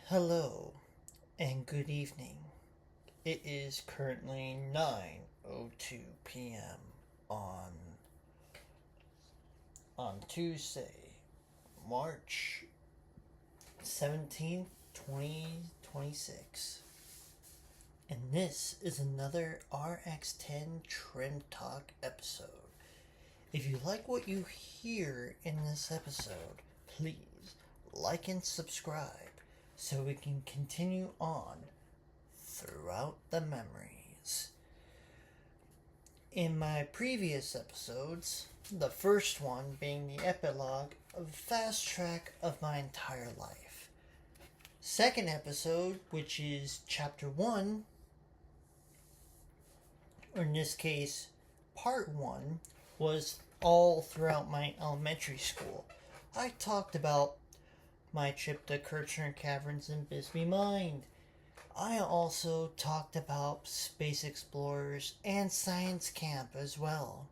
Hello and good evening. It is currently 9:02 p.m. on Tuesday, March 17th, 2026. And this is another RX10 Trend Talk episode. If you like what you hear in this episode, please like and subscribe so we can continue on throughout the memories. In my previous episodes, the first one being the epilogue of Fast Track of My Entire Life. Second episode, which is chapter 1, or in this case, part 1, was all throughout my elementary school. I talked about my trip to Kirchner Caverns in Bisbee, Maine. I also talked about Space Explorers and Science Camp as well.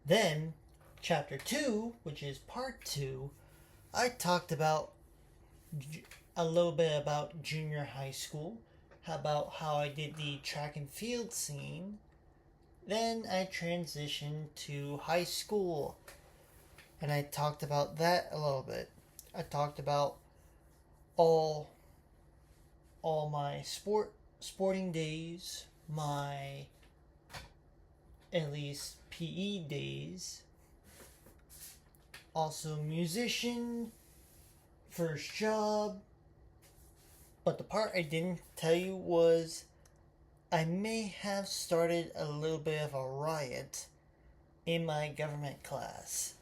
Then, chapter 2, which is part 2, I talked about a little bit about junior high school, about how I did the track and field scene. Then I transitioned to high school, and I talked about that a little bit. I talked about all my sporting days, my at least PE days, also musician, first job. But the part I didn't tell you was I may have started a little bit of a riot in my government class.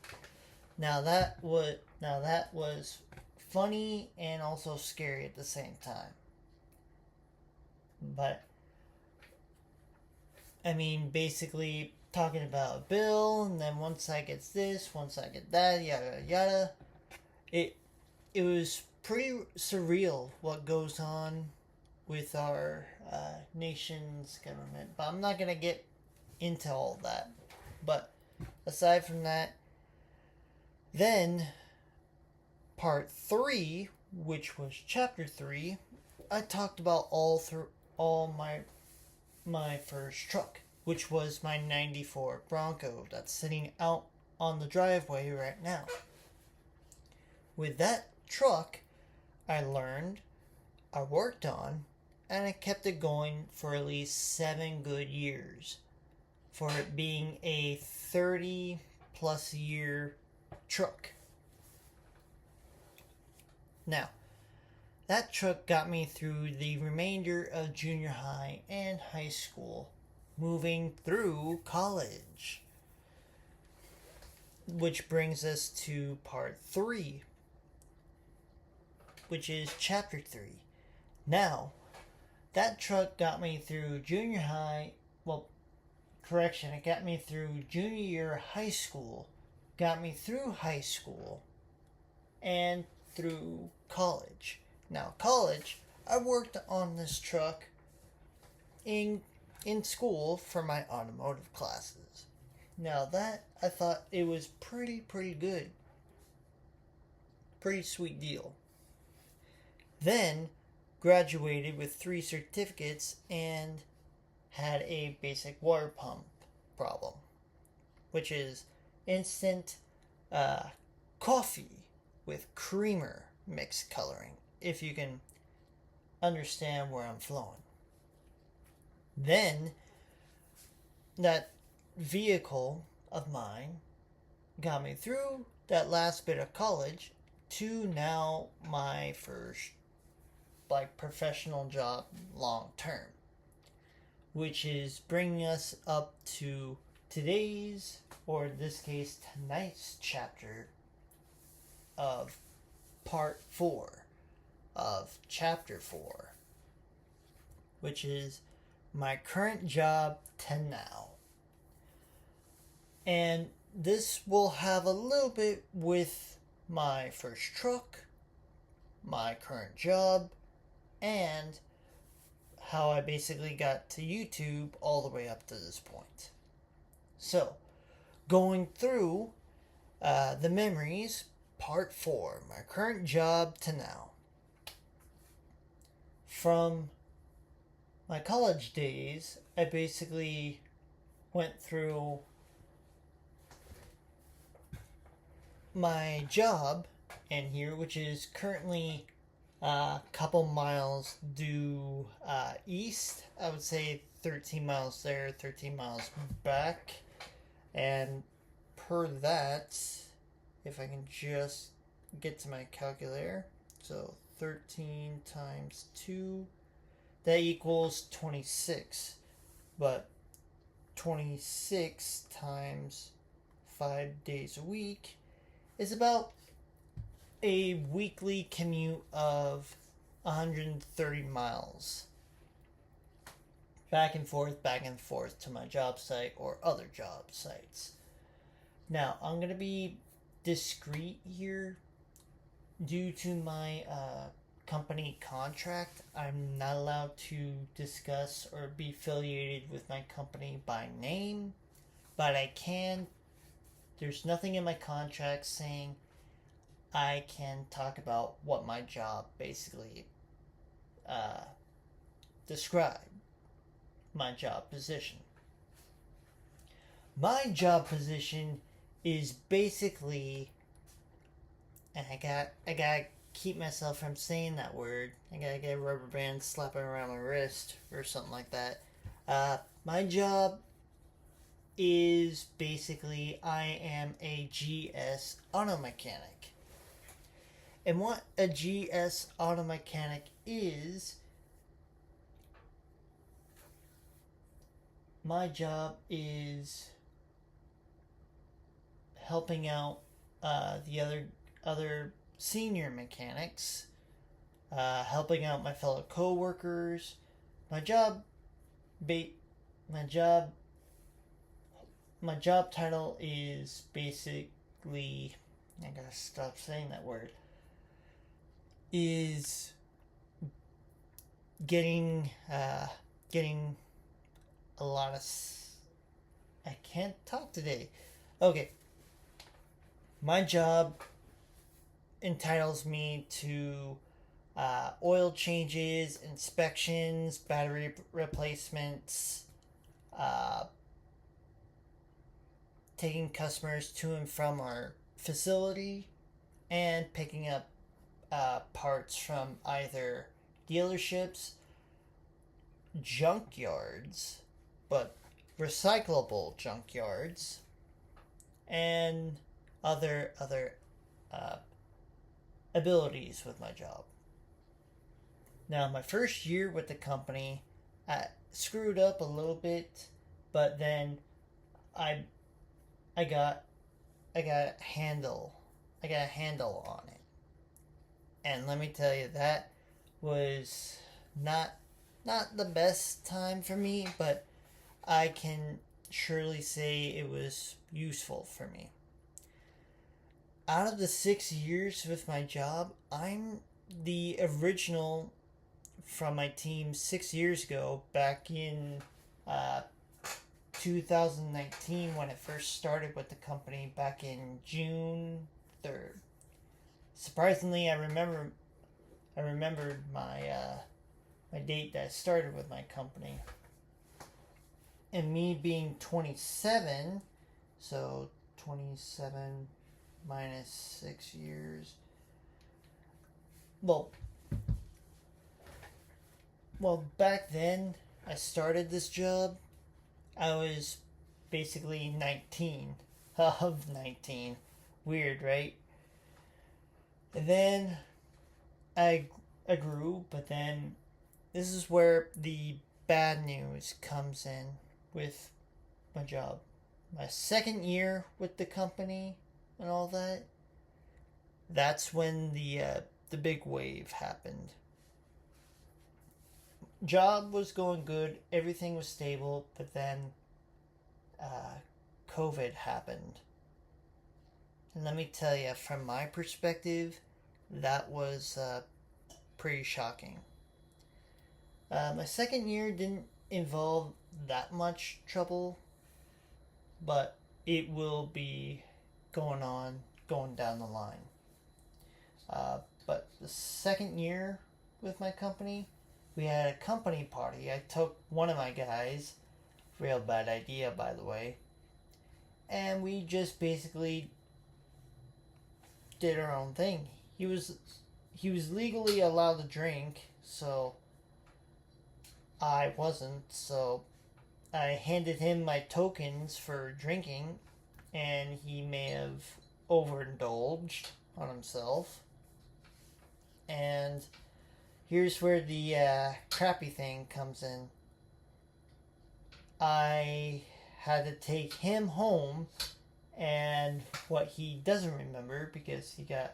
Now that was funny and also scary at the same time. But I mean, basically talking about a bill, and then once I get this, once I get that, yada yada. It was pretty surreal what goes on with our nation's government, but I'm not gonna get into all that. But aside from that, then part 3, which was chapter 3, I talked about all my first truck, which was my 94 Bronco that's sitting out on the driveway right now. With that truck, I learned, I worked on, and I kept it going for at least 7 good years, for it being a 30 plus year truck. Now, that truck got me through the remainder of junior high and high school, moving through college. Which brings us to part 3, which is chapter 3. Now, that truck got me through junior high, it got me through junior year of high school, got me through high school, and through college. Now, college, I worked on this truck in school for my automotive classes. Now that, I thought it was pretty good. Pretty sweet deal. Then, graduated with 3 certificates and had a basic water pump problem, which is instant coffee with creamer mixed coloring, if you can understand where I'm flowing. Then, that vehicle of mine got me through that last bit of college to now my first professional job long term, which is bringing us up to today's, or in this case tonight's chapter of part 4 of chapter 4, which is my current job to now. And this will have a little bit with my first truck, my current job, and how I basically got to YouTube all the way up to this point. So, going through the memories, part 4, my current job to now. from my college days, I basically went through my job in here, which is currently a couple miles due east. I would say 13 miles there, 13 miles back. And per that, if I can just get to my calculator, so 13 times 2, that equals 26. But 26 times 5 days a week is about a weekly commute of 130 miles. Back and forth to my job site or other job sites. Now, I'm going to be discreet here. Due to my company contract, I'm not allowed to discuss or be affiliated with my company by name, but I can. There's nothing in my contract saying I can talk about what my job basically describe. My job position. My job position is basically, and I gotta keep myself from saying that word. I gotta get a rubber band slapping around my wrist or something like that. My job is basically I am a GS auto mechanic. And what a GS auto mechanic is, my job is helping out the other senior mechanics, helping out my fellow co-workers. My job title is basically, I gotta stop saying that word, is getting a lot of I can't talk today. Okay. My job entitles me to oil changes, inspections, battery replacements, taking customers to and from our facility, and picking up parts from either dealerships, junkyards, but recyclable junkyards, and other abilities with my job. Now, my first year with the company, I screwed up a little bit, but then I got a handle on it, and let me tell you, that was not the best time for me, but I can surely say it was useful for me. Out of the 6 years with my job, I'm the original from my team 6 years ago, back in 2019 when it first started with the company, back in June 3rd. Surprisingly, I remembered my date that I started with my company. And me being 27, so 27 minus 6 years. Well, back then I started this job, I was basically 19 of 19. Weird, right? And then I grew, but then this is where the bad news comes in with my job. My second year with the company and all that, that's when the big wave happened. Job was going good, everything was stable, but then COVID happened. And let me tell you, from my perspective, that was pretty shocking. My second year didn't involve that much trouble, but it will be going down the line. But the second year with my company, we had a company party. I took one of my guys, real bad idea by the way, and we just basically did our own thing. He was legally allowed to drink, so I wasn't, so I handed him my tokens for drinking, and he may have overindulged on himself. And here's where the crappy thing comes in. I had to take him home, and what he doesn't remember, because he got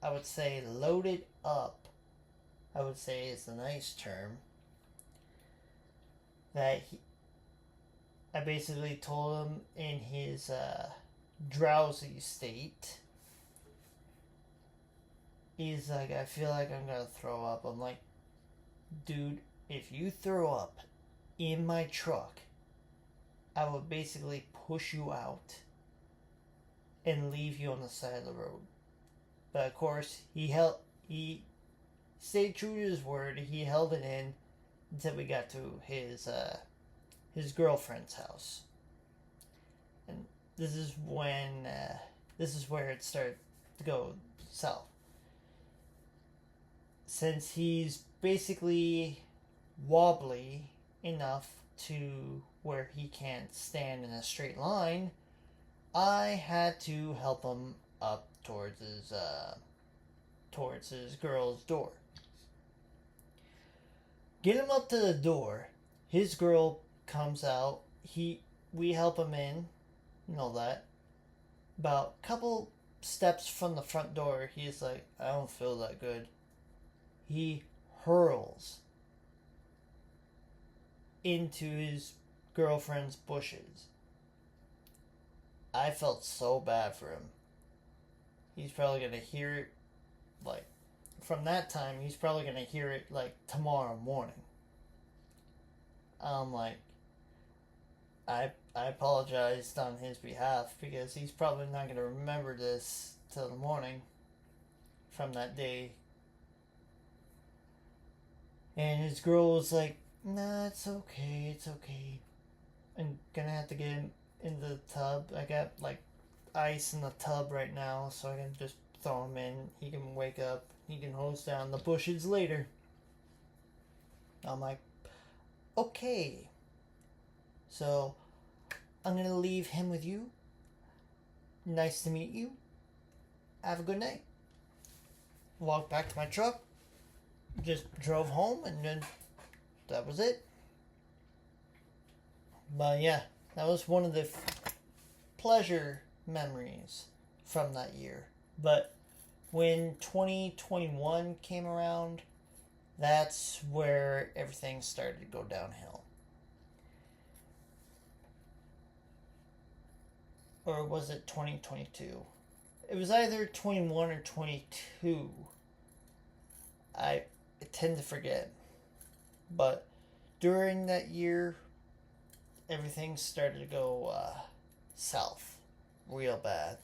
I would say, loaded up, I would say is the nice term, that I basically told him in his drowsy state, he's like, I feel like I'm gonna throw up. I'm like, dude, if you throw up in my truck, I would basically push you out and leave you on the side of the road. But of course, he stayed true to his word. He held it in until we got to his girlfriend's house, and this is where it started to go south. Since he's basically wobbly enough to where he can't stand in a straight line, I had to help him up towards his girl's door. Get him up to the door. His girl comes out. We help him in, and all that. About a couple steps from the front door, he's like, I don't feel that good. He hurls into his girlfriend's bushes. I felt so bad for him. He's probably gonna hear it, like, from that time, he's probably gonna hear it, like, tomorrow morning. I'm like, I apologized on his behalf, because he's probably not gonna remember this till the morning from that day. And his girl was like, nah, it's okay. I'm gonna have to get him in the tub. I got, like, ice in the tub right now, so I can just throw him in. He can wake up. He can hose down the bushes later. I'm like, okay. So, I'm gonna leave him with you. Nice to meet you. Have a good night. Walked back to my truck. Just drove home, and then that was it. But yeah, that was one of the pleasure memories from that year. But when 2021 came around, that's where everything started to go downhill. Or was it 2022? It was either 21 or 22. I tend to forget. But during that year, everything started to go south real bad.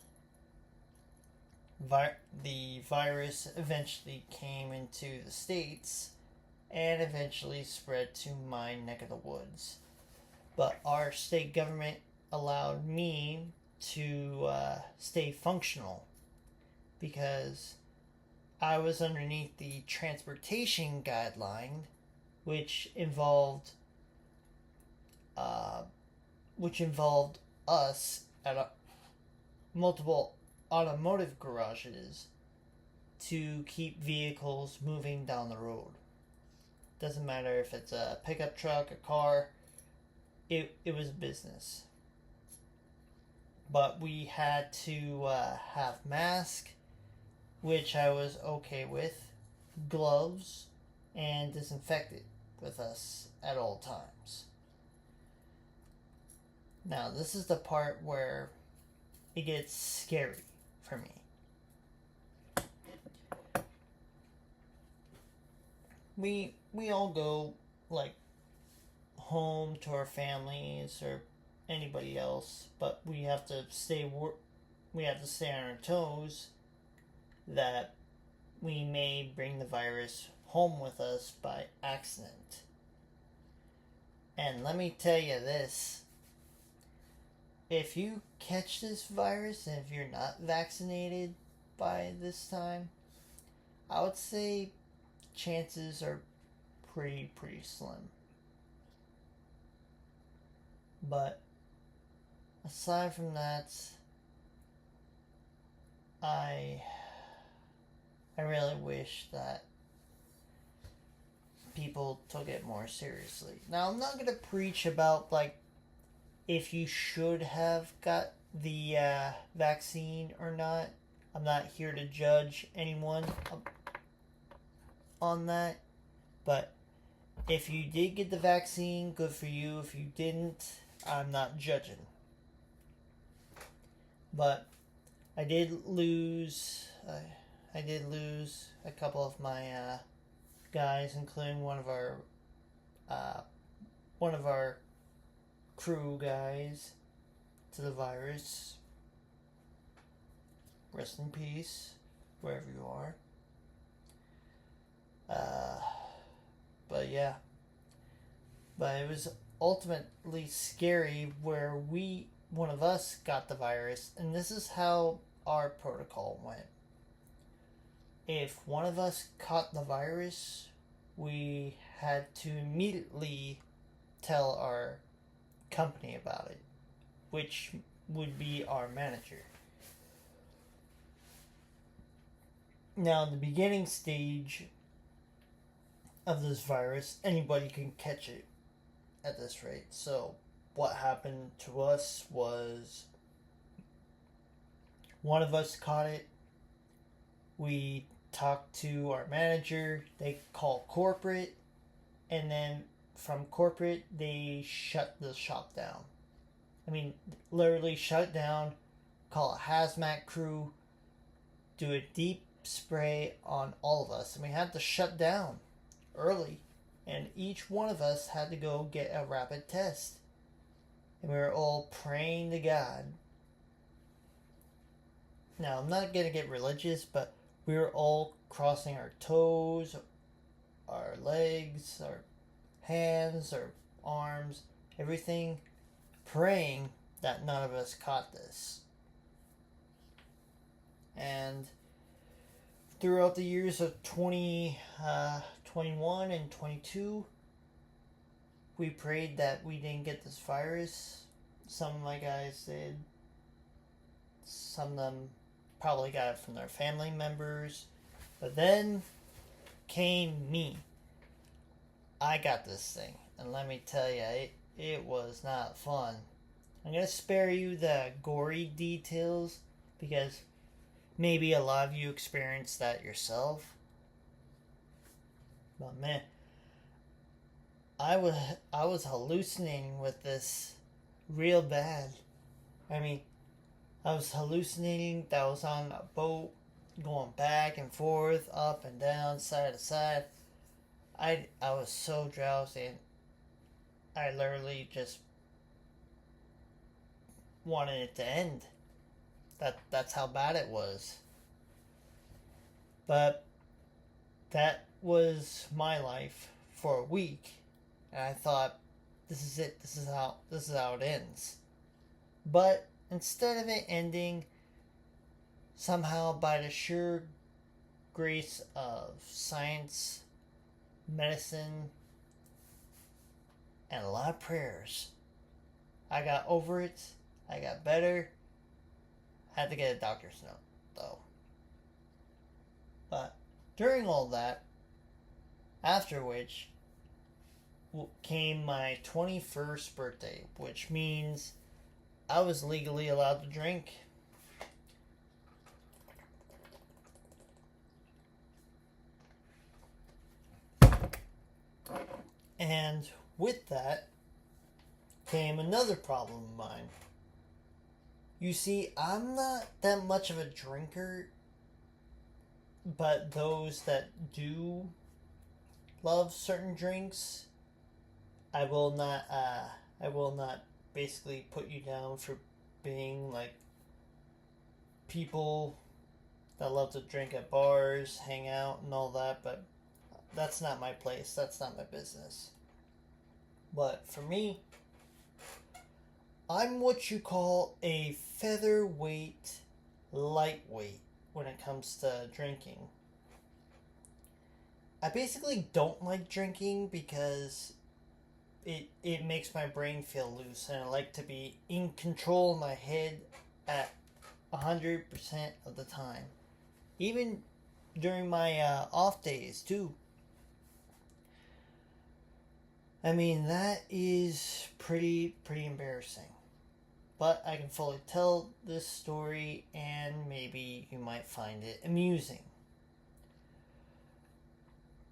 The virus eventually came into the States and eventually spread to my neck of the woods. But our state government allowed me to stay functional because I was underneath the transportation guideline, which involved us at multiple automotive garages to keep vehicles moving down the road. Doesn't matter if it's a pickup truck, a car, it was business. But we had to have masks, which I was okay with, gloves, and disinfectant with us at all times. Now, this is the part where it gets scary for me. We all go, like, home to our families or anybody else, but we have to stay on our toes that we may bring the virus home with us by accident. And let me tell you this. If you catch this virus and if you're not vaccinated by this time, I would say chances are pretty slim. But aside from that, I really wish that people took it more seriously. Now, I'm not going to preach about, like, if you should have got the vaccine or not. I'm not here to judge anyone on that. But if you did get the vaccine, good for you. If you didn't, I'm not judging. But I did lose a couple of my guys, including one of our crew guys, to the virus. Rest in peace, wherever you are. But yeah. But it was ultimately scary where one of us got the virus, and this is how our protocol went. If one of us caught the virus, we had to immediately tell our company about it, which would be our manager. Now, in the beginning stage of this virus, anybody can catch it at this rate. So what happened to us was one of us caught it. We talked to our manager. They call corporate, and then from corporate they shut the shop down. I mean, literally shut it down, call a hazmat crew, do a deep spray on all of us, and we had to shut down early, and each one of us had to go get a rapid test, and we were all praying to God. Now, I'm not gonna get religious, but we were all crossing our toes, our legs, our hands, our arms, everything, praying that none of us caught this. And throughout the years of 21 and 22, we prayed that we didn't get this virus. Some of my guys did. Some of them probably got it from their family members. But then came me. I got this thing. And let me tell you, it was not fun. I'm going to spare you the gory details because maybe a lot of you experienced that yourself. But man, I was hallucinating with this real bad. I mean, I was hallucinating that I was on a boat going back and forth, up and down, side to side. I was so drowsy, and I literally just wanted it to end. That's how bad it was. But that was my life for a week, and I thought, this is it. This is how it ends. But instead of it ending, somehow by the sheer grace of science, medicine, and a lot of prayers, I got over it. I got better. I had to get a doctor's note, though. But during all that, after which came my 21st birthday, which means I was legally allowed to drink. And with that came another problem of mine. You see, I'm not that much of a drinker, but those that do love certain drinks, I will not basically put you down for being like people that love to drink at bars, hang out, and all that, but That's not my place. That's not my business. But for me, I'm what you call a featherweight lightweight when it comes to drinking. I basically don't like drinking because it makes my brain feel loose, and I like to be in control of my head at 100% of the time. Even during my off days, too. I mean, that is pretty embarrassing. But I can fully tell this story, and maybe you might find it amusing.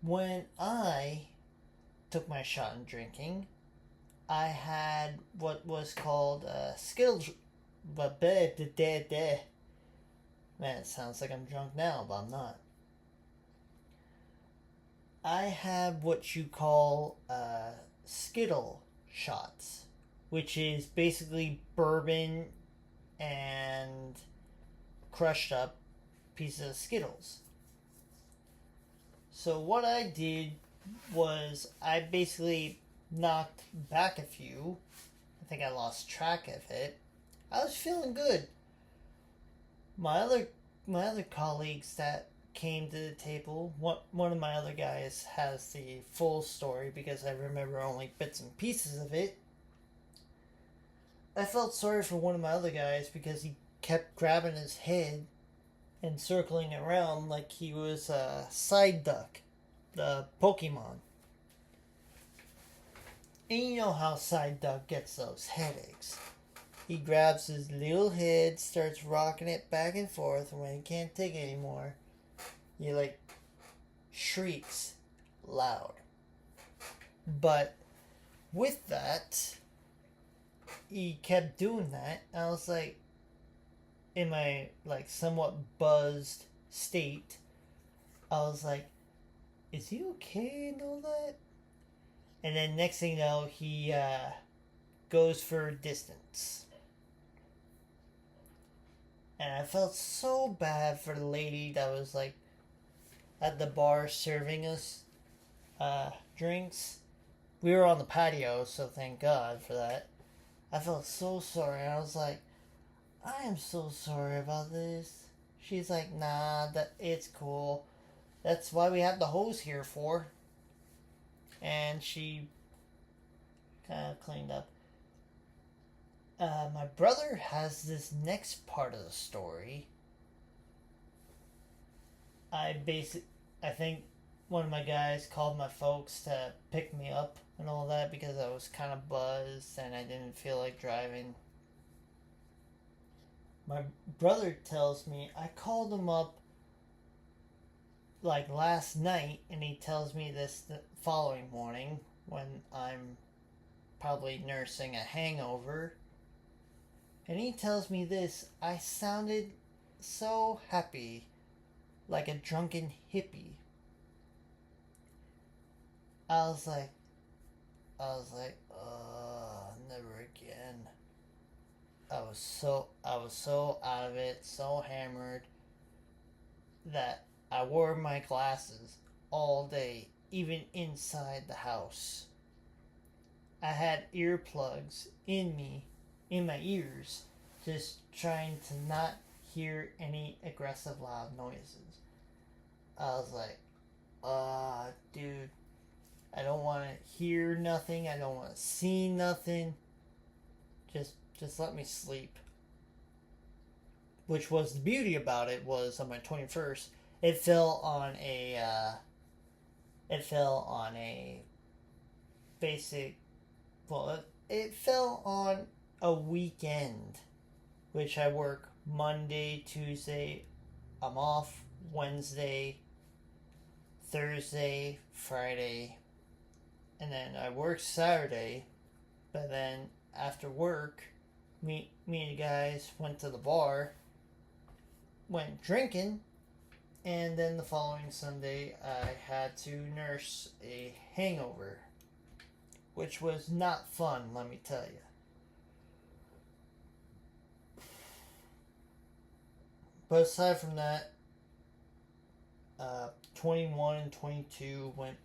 When I took my shot in drinking, I had what was called Skittles. Man, it sounds like I'm drunk now, but I'm not. I have what you call Skittle shots, which is basically bourbon and crushed up pieces of Skittles. So what I did was I basically knocked back a few. I think I lost track of it. I was feeling good. My other colleagues that came to the table, one of my other guys has the full story because I remember only bits and pieces of it. I felt sorry for one of my other guys because he kept grabbing his head and circling around like he was a Psyduck, the Pokemon. And you know how Psyduck gets those headaches. He grabs his little head, starts rocking it back and forth, and when he can't take it anymore, he shrieks loud. But with that, he kept doing that. I was like, in my somewhat buzzed state, I was like, is he okay and all that? And then next thing you know, he goes for distance. And I felt so bad for the lady that was at the bar serving us drinks. We were on the patio, so thank God for that. I felt so sorry. I was like, I am so sorry about this. She's like, nah, it's cool. That's why we have the hose here for. And she kind of cleaned up. My brother has this next part of the story. I think one of my guys called my folks to pick me up and all that because I was kind of buzzed and I didn't feel like driving. My brother tells me I called him up last night, and he tells me this the following morning when I'm probably nursing a hangover. And he tells me this, I sounded so happy, like a drunken hippie. I was like, never again. I was so out of it, so hammered, that I wore my glasses all day, even inside the house. I had earplugs in my ears, just trying to not hear any aggressive loud noises. I was like, dude, I don't want to hear nothing, I don't want to see nothing. Just let me sleep. Which was the beauty about it, was on my 21st, it fell on a basic, it fell on a weekend, which I work Monday, Tuesday, I'm off Wednesday, Thursday, Friday, and then I work Saturday, but then after work, me and the guys went to the bar, went drinking, and then the following Sunday I had to nurse a hangover, which was not fun, let me tell you. But aside from that, 21 and 22 went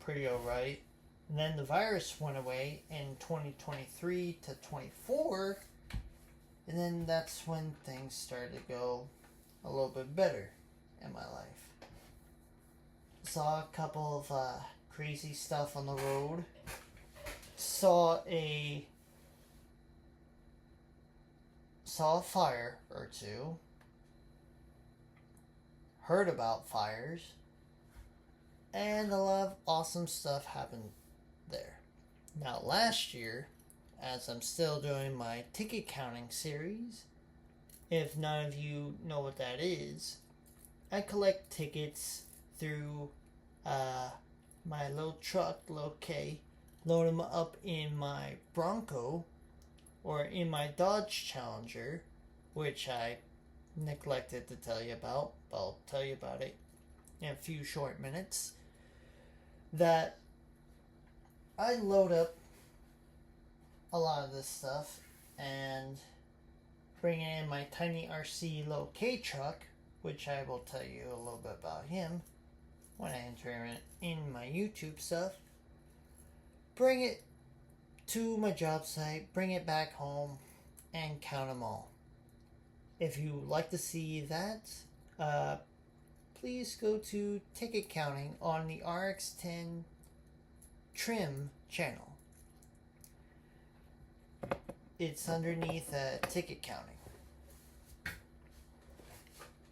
pretty alright. And then the virus went away in 2023 to 24. And then that's when things started to go a little bit better in my life. Saw a couple of crazy stuff on the road. Saw a fire or two. Heard about fires. And a lot of awesome stuff happened there. Now last year, as I'm still doing my ticket counting series, if none of you know what that is, I collect tickets through my little truck, little K, load them up in my Bronco or in my Dodge Challenger, which I neglected to tell you about, but I'll tell you about it in a few short minutes, that I load up a lot of this stuff and bring in my tiny RC little K truck, which I will tell you a little bit about him when I enter it in my YouTube stuff. Bring it to my job site, bring it back home, and count them all. If you like to see that, please go to ticket counting on the RX10 trim channel. It's underneath ticket counting.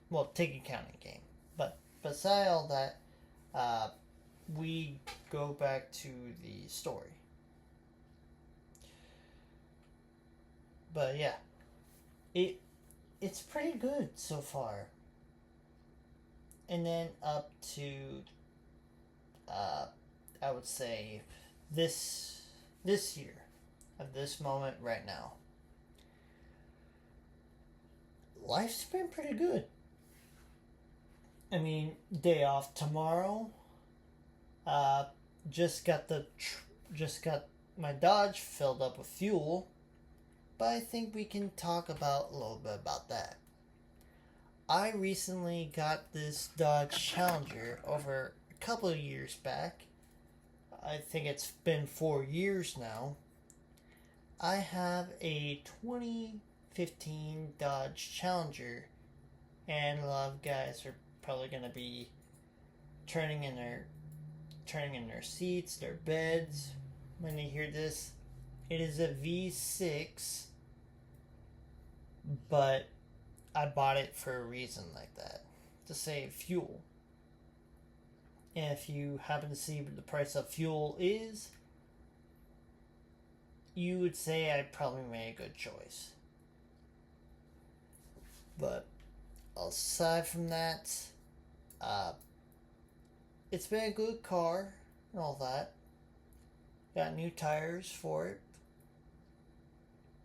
Well, ticket counting game. But beside all that, we go back to the story. But yeah, it's pretty good so far. And then up to I would say this year, at this moment right now, life's been pretty good. I mean, day off tomorrow. Just got my Dodge filled up with fuel, but I think we can talk about a little bit about that. I recently got this Dodge Challenger over a couple of years back. I think it's been 4 years now. I have a 2015 Dodge Challenger, and a lot of guys are probably going to be turning in their seats, their beds when they hear this. It is a V6, but I bought it for a reason like that, to save fuel. And if you happen to see what the price of fuel is, you would say I probably made a good choice. But aside from that, it's been a good car and all that. Got new tires for it.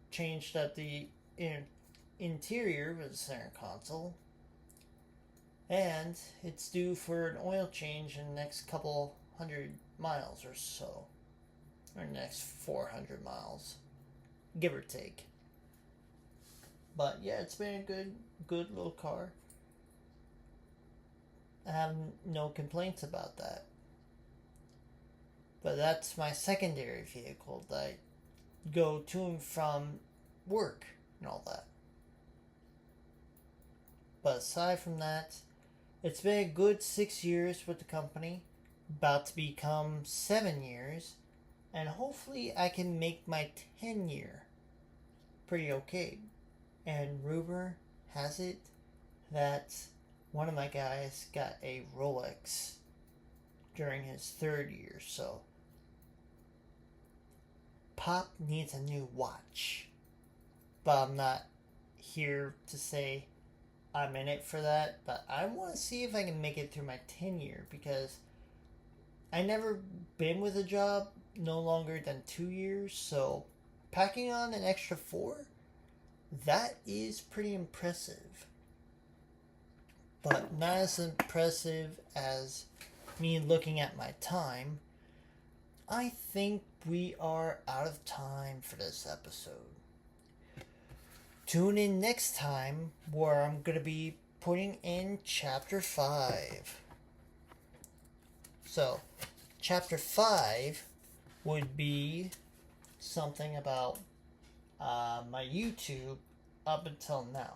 Changed up the interior with the center console. And it's due for an oil change in the next couple 100 miles or so. Or next 400 miles. Give or take. But yeah, it's been a good little car. I have no complaints about that. But that's my secondary vehicle that I go to and from work and all that. But aside from that, it's been a good 6 years with the company. About to become 7 years. And hopefully I can make my 10 year pretty okay. And rumor has it that one of my guys got a Rolex during his 3rd year, so Pop needs a new watch. But I'm not here to say I'm in it for that, but I want to see if I can make it through my 10 year, because I never been with a job no longer than 2 years, so packing on an extra 4, that is pretty impressive. But not as impressive as me looking at my time. I think we are out of time for this episode. Tune in next time where I'm going to be putting in Chapter 5. So, Chapter 5 would be something about my YouTube up until now.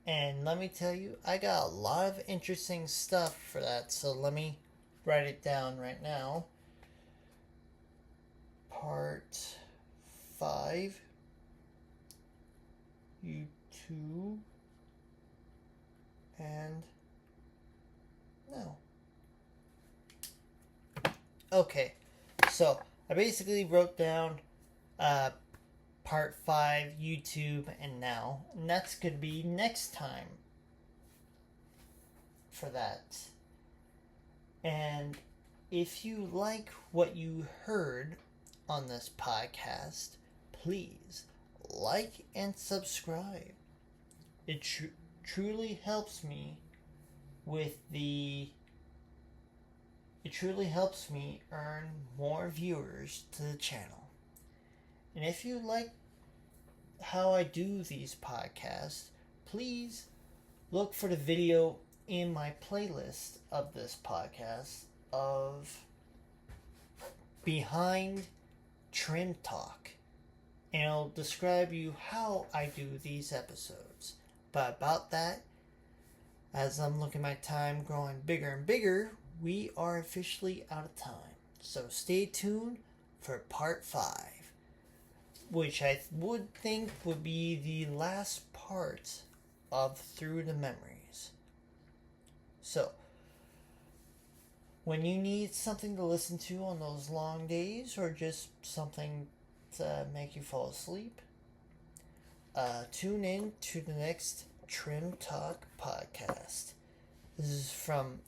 And let me tell you, I got a lot of interesting stuff for that, so let me write it down right now. Part 5, YouTube, and no. Okay, so I basically wrote down part 5, YouTube, and now. And that's going to be next time for that. And if you like what you heard on this podcast, please like and subscribe. It truly helps me with the... It truly helps me earn more viewers to the channel. And if you like how I do these podcasts, please look for the video in my playlist of this podcast of Behind Trim Talk. And it'll describe you how I do these episodes. But about that, as I'm looking at my time growing bigger and bigger, we are officially out of time. So stay tuned for part 5, which I would think would be the last part of Through the Memories. So, when you need something to listen to on those long days, or just something to make you fall asleep, tune in to the next Trim Talk podcast. This is from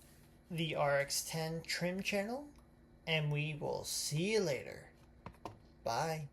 the RX10 Trim channel, and we will see you later. Bye.